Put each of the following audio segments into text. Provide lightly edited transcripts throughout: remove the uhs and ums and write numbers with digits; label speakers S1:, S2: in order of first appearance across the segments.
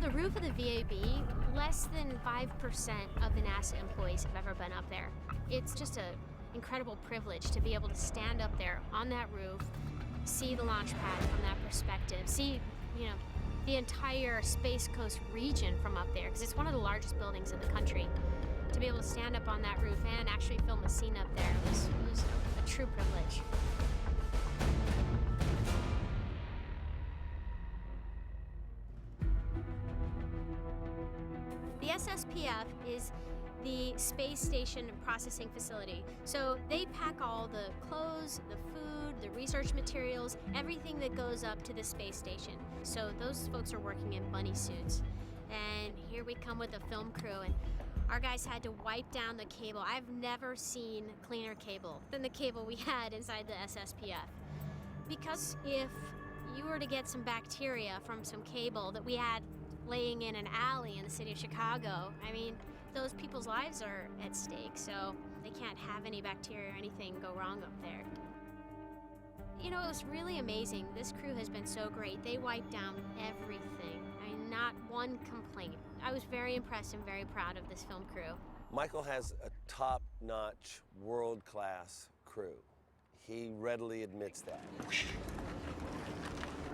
S1: The roof of the VAB, less than 5% of the NASA employees have ever been up there. It's just an incredible privilege to be able to stand up there on that roof, see the launch pad from that perspective, see, the entire Space Coast region from up there, because it's one of the largest buildings in the country. To be able to stand up on that roof and actually film a scene up there was a true privilege. The SSPF is the space station processing facility. So they pack all the clothes, the food, the research materials, everything that goes up to the space station. So those folks are working in bunny suits. And here we come with the film crew, and our guys had to wipe down the cable. I've never seen cleaner cable than the cable we had inside the SSPF. Because if you were to get some bacteria from some cable that we had laying in an alley in the city of Chicago, those people's lives are at stake, so they can't have any bacteria or anything go wrong up there. It was really amazing. This crew has been so great. They wiped down everything. Not one complaint. I was very impressed and very proud of this film crew.
S2: Michael has a top-notch, world-class crew. He readily admits that.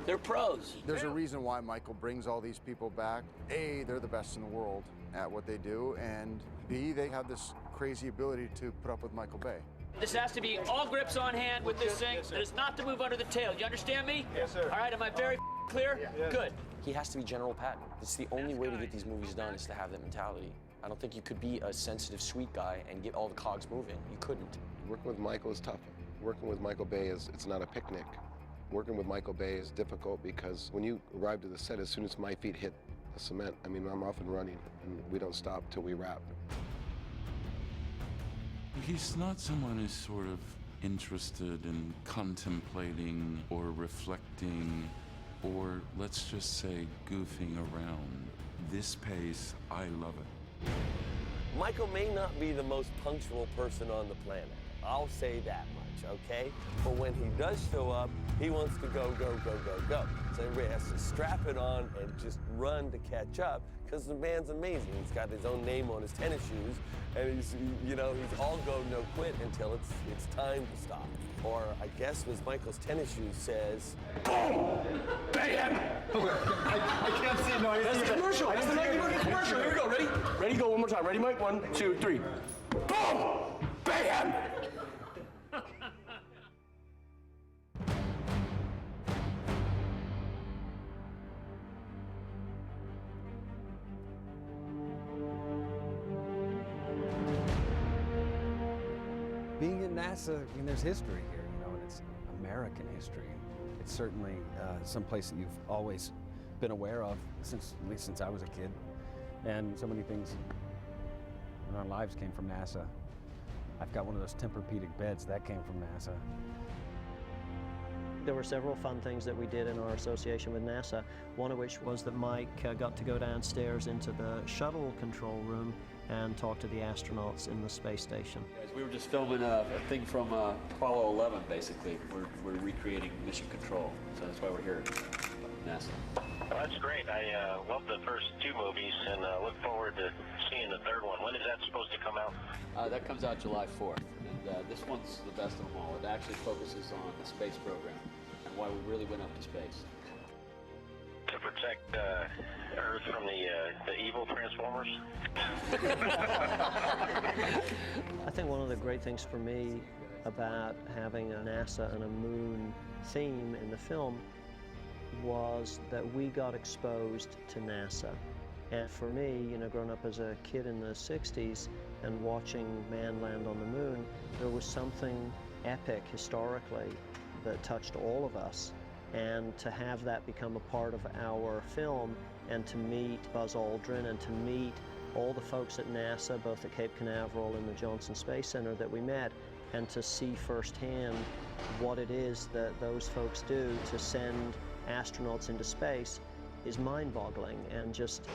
S3: They're pros.
S4: There's a reason why Michael brings all these people back. A, they're the best in the world at what they do, and B, they have this crazy ability to put up with Michael Bay.
S3: This has to be all grips on hand with this thing. Yes, it is not to move under the tail. Do you understand me?
S5: Yes, sir.
S3: All right, am I very clear?
S5: Yeah.
S3: Good.
S6: He has to be General Patton. It's the only way to get these movies done is to have that mentality. I don't think you could be a sensitive, sweet guy and get all the cogs moving. You couldn't.
S7: Working with Michael is tough. Working with Michael Bay it's not a picnic. Working with Michael Bay is difficult because when you arrive to the set, as soon as my feet hit the cement, I'm off and running, and we don't stop till we wrap.
S8: He's not someone who's sort of interested in contemplating or reflecting or, let's just say, goofing around. This pace, I love it.
S2: Michael may not be the most punctual person on the planet. I'll say that much, okay? But when he does show up, he wants to go, go, go, go, go. So everybody has to strap it on and just run to catch up, because the man's amazing. He's got his own name on his tennis shoes, and he's all go, no quit until it's time to stop. Or I guess as Michael's tennis shoes says,
S5: boom! Bam! I can't see it, no,
S3: That's the commercial. That's the 19 commercial. Here we go. Ready? Ready, go one more time. Ready, Mike? 1, 2, 3.
S5: Boom! Bam!
S9: Being at NASA, there's history here, and it's American history. It's certainly someplace that you've always been aware of, at least since I was a kid. And so many things in our lives came from NASA. I've got one of those Tempur-Pedic beds, that came from NASA.
S10: There were several fun things that we did in our association with NASA, one of which was that Mike got to go downstairs into the shuttle control room and talk to the astronauts in the space station.
S11: Guys, we were just filming a thing from Apollo 11, basically. We're recreating mission control, so that's why we're here at NASA.
S12: Well, that's great. I love the first two movies and look forward to seeing the third one. When is that supposed to come out?
S11: That comes out July 4th, and this one's the best of them all. It actually focuses on the space program and why we really went up to space.
S12: To protect Earth from the evil Transformers?
S10: I think one of the great things for me about having a NASA and a moon theme in the film was that we got exposed to NASA. And for me, growing up as a kid in the 60s and watching man land on the moon, there was something epic historically that touched all of us. And to have that become a part of our film and to meet Buzz Aldrin and to meet all the folks at NASA, both at Cape Canaveral and the Johnson Space Center that we met, and to see firsthand what it is that those folks do to send astronauts into space is mind-boggling and just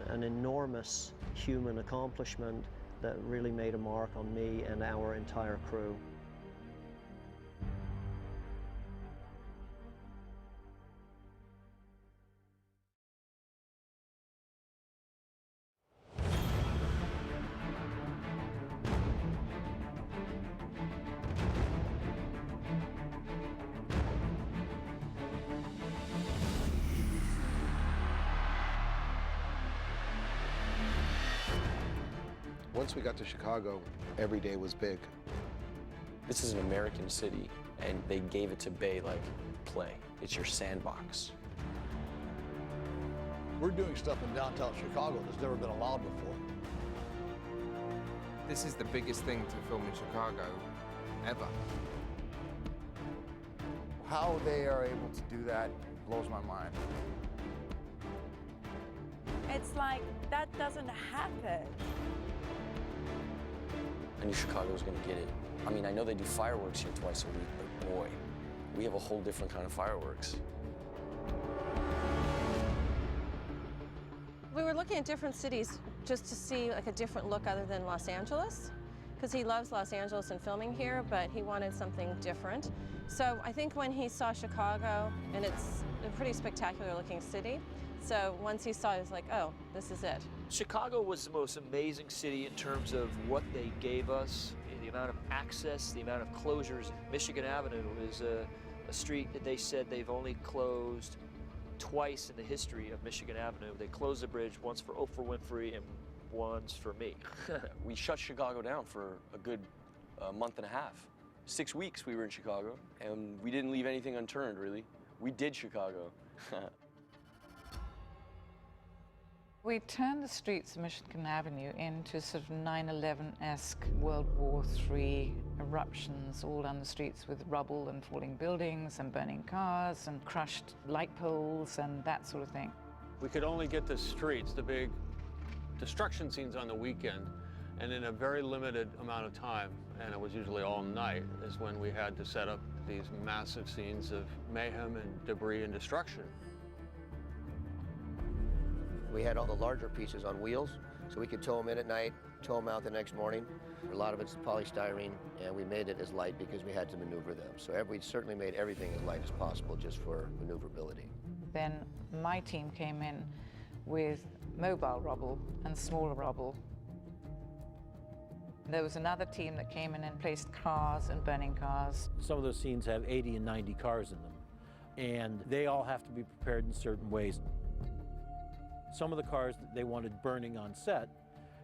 S10: an enormous human accomplishment that really made a mark on me and our entire crew.
S7: Once we got to Chicago, every day was big.
S6: This is an American city, and they gave it to Bay like, play. It's your sandbox.
S5: We're doing stuff in downtown Chicago that's never been allowed before.
S13: This is the biggest thing to film in Chicago ever.
S4: How they are able to do that blows my mind.
S14: It's like, that doesn't happen.
S6: I knew Chicago was going to get it. I mean, I know they do fireworks here twice a week, but boy, we have a whole different kind of fireworks.
S15: We were looking at different cities just to see like a different look other than Los Angeles, because he loves Los Angeles and filming here, but he wanted something different. So I think when he saw Chicago, and it's a pretty spectacular looking city, so once he saw it, he was like, oh, this is it.
S16: Chicago was the most amazing city in terms of what they gave us, the amount of access, the amount of closures. Michigan Avenue is a street that they said they've only closed twice in the history of Michigan Avenue. They closed the bridge, once for Oprah Winfrey and once for me.
S6: We shut Chicago down for a good month and a half. 6 weeks we were in Chicago, and we didn't leave anything unturned, really. We did Chicago.
S17: We turned the streets of Michigan Avenue into sort of 9/11-esque World War III eruptions all down the streets with rubble and falling buildings and burning cars and crushed light poles and that sort of thing.
S18: We could only get the streets, the big destruction scenes on the weekend, and in a very limited amount of time, and it was usually all night, is when we had to set up these massive scenes of mayhem and debris and destruction.
S19: We had all the larger pieces on wheels, so we could tow them in at night, tow them out the next morning. A lot of it's polystyrene, and we made it as light because we had to maneuver them. So we certainly made everything as light as possible just for maneuverability.
S17: Then my team came in with mobile rubble and smaller rubble. There was another team that came in and placed cars and burning cars.
S20: Some of those scenes have 80 and 90 cars in them, and they all have to be prepared in certain ways. Some of the cars that they wanted burning on set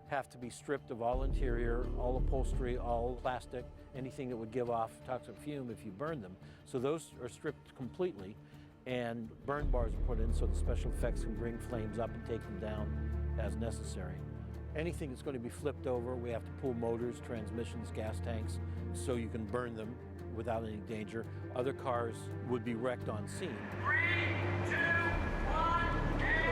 S20: have to be stripped of all interior, all upholstery, all plastic, anything that would give off toxic fume if you burn them. So those are stripped completely, and burn bars are put in so the special effects can bring flames up and take them down as necessary. Anything that's going to be flipped over, we have to pull motors, transmissions, gas tanks, so you can burn them without any danger. Other cars would be wrecked on scene.
S3: 3, 2, 1, and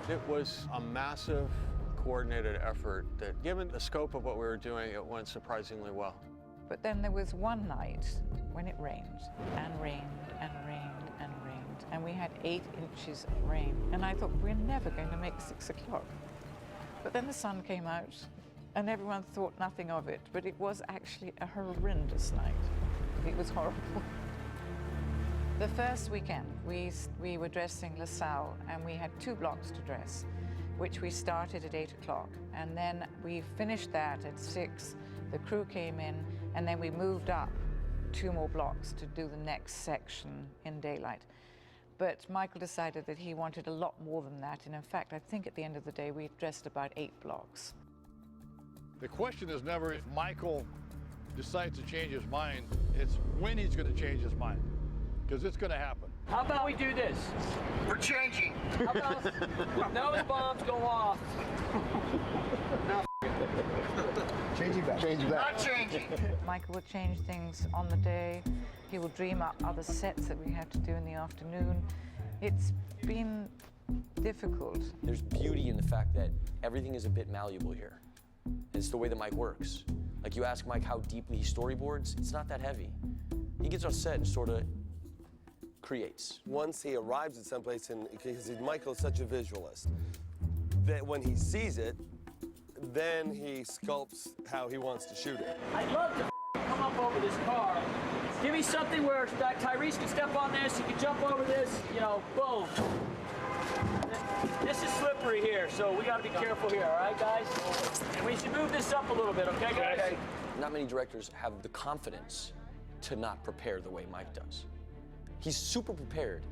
S18: It was a massive, coordinated effort that, given the scope of what we were doing, it went surprisingly well.
S17: But then there was one night when it rained and rained and rained and rained, and we had 8 inches of rain. And I thought, we're never going to make 6 o'clock. But then the sun came out, and everyone thought nothing of it, but it was actually a horrendous night. It was horrible. The first weekend, we were dressing LaSalle, and we had 2 blocks to dress, which we started at 8 o'clock. And then we finished that at 6. The crew came in, and then we moved up 2 more blocks to do the next section in daylight. But Michael decided that he wanted a lot more than that, and in fact, I think at the end of the day, we dressed about 8 blocks.
S5: The question is never if Michael decides to change his mind, it's when he's going to change his mind, because it's going to happen.
S3: How about we do this?
S5: We're changing.
S3: How about those bombs go off?
S5: No, changing back. Changing back. Not changing.
S17: Michael would change things on the day. He would dream up other sets that we had to do in the afternoon. It's been difficult.
S6: There's beauty in the fact that everything is a bit malleable here. It's the way that Mike works. Like, you ask Mike how deeply he storyboards, it's not that heavy. He gets on set and sort of creates.
S2: Once he arrives at someplace, and because Michael's such a visualist, that when he sees it, then he sculpts how he wants to shoot it.
S3: I'd love to come up over this car. Give me something where Tyrese can step on this, he can jump over this, you know, boom. This is slippery here, so we gotta be careful here, all right, guys? And we should move this up a little bit, okay, guys?
S6: Not many directors have the confidence to not prepare the way Mike does. He's super prepared,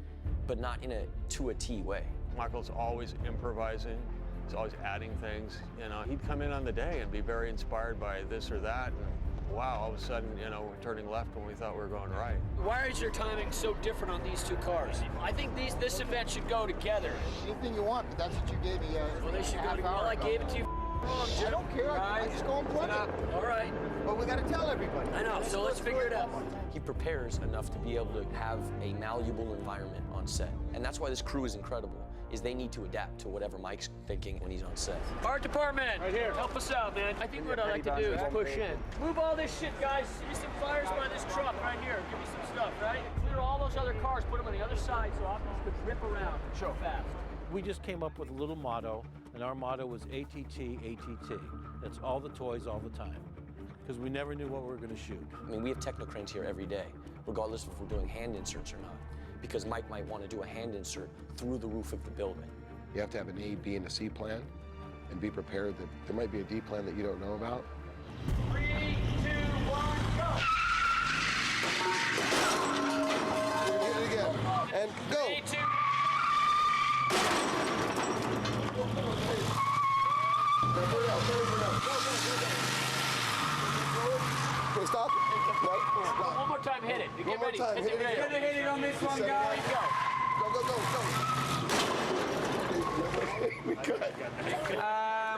S6: but not in to a T way.
S18: Michael's always improvising. He's always adding things. You know, he'd come in on the day and be very inspired by this or that. And wow, all of a sudden, you know, we're turning left when we thought we were going right.
S3: Why is your timing so different on these two cars? I think this event should go together.
S4: Anything you want, but that's what you gave me.
S3: Well, they should go together. Well, I gave it to you wrong, Jim.
S4: I don't care. I just go and plug it.
S3: All right.
S4: But we got to tell everybody.
S3: I know, so let's figure it out.
S6: He prepares enough to be able to have a malleable environment on set. And that's why this crew is incredible, is they need to adapt to whatever Mike's thinking when he's on set.
S3: Art department, right here. Help us out, man. I think what I'd like to do is push in. Move all this shit, guys. Give me some fires by this truck right here. Give me some stuff, right? Clear all those other cars, put them on the other side so optics could rip around so fast.
S20: We just came up with a little motto, and our motto was ATT, ATT. That's all the toys all the time, because we never knew what we were going to shoot.
S6: I mean, we have technocranes here every day, regardless of if we're doing hand inserts or not, because Mike might want to do a hand insert through the roof of the building.
S7: You have to have an A, B, and a C plan, and be prepared that there might be a D plan that you don't know about.
S3: 3, 2, 1, go!
S7: Hit it again, and go!
S3: 3, 2,
S7: Okay, stop. Right.
S3: one more time, hit it. Get
S7: One more
S3: ready.
S7: time, hit it.
S3: You're gonna hit it on this one, guys.
S7: Go. We cut.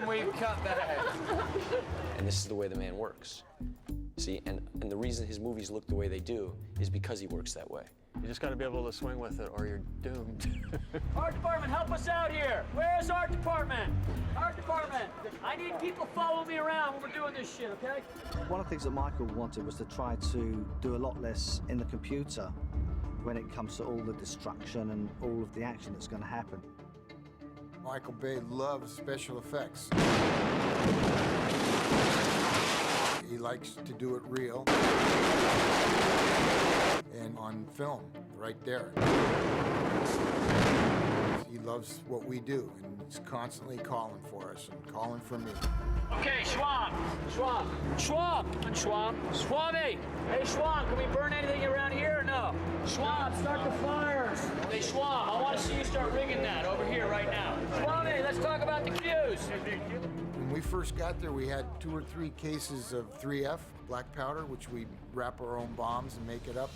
S3: We've cut that.
S6: And this is the way the man works. See, and the reason his movies look the way they do is because he works that way.
S18: You just got to be able to swing with it or you're doomed.
S3: Art department, help us out here. Where's art department? Art department. I need people following me around when we're doing this shit, okay?
S21: One of the things that Michael wanted was to try to do a lot less in the computer when it comes to all the destruction and all of the action that's going to happen.
S4: Michael Bay loves special effects. He likes to do it real. And on film, right there. He loves what we do, and he's constantly calling for us and calling for me.
S3: Okay, Schwab. And Schwab. Schwabby. Hey, Schwab, can we burn anything around here or no? Schwab, start the fires. Hey, Schwab, I want to see you start rigging that over here right now. Schwabby, let's talk about the cues.
S4: When we first got there, we had 2 or 3 cases of 3F, black powder, which we wrap our own bombs and make it up.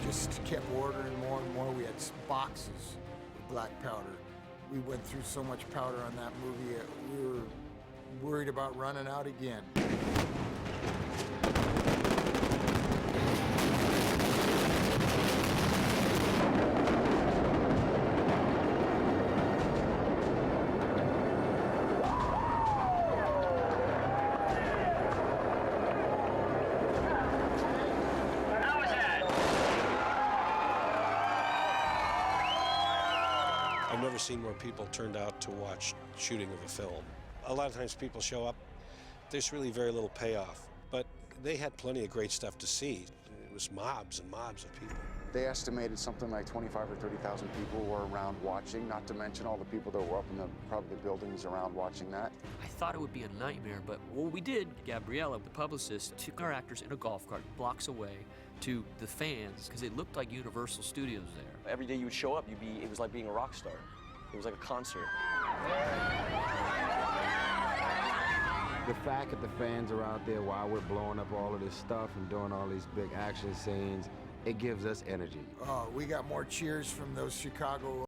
S4: Just kept ordering more and more. We had boxes of black powder. We went through so much powder on that movie, we were worried about running out again.
S22: I've never seen more people turned out to watch shooting of a film. A lot of times people show up, there's really very little payoff, but they had plenty of great stuff to see. It was mobs and mobs of people.
S4: They estimated something like 25 or 30,000 people were around watching, not to mention all the people that were up in probably the buildings around watching that.
S23: I thought it would be a nightmare, but what we did, Gabriella, the publicist, took our actors in a golf cart blocks away to the fans, because it looked like Universal Studios there.
S6: Every day you would show up, it was like being a rock star. It was like a concert.
S13: The fact that the fans are out there while we're blowing up all of this stuff and doing all these big action scenes, it gives us energy.
S4: We got more cheers from those Chicago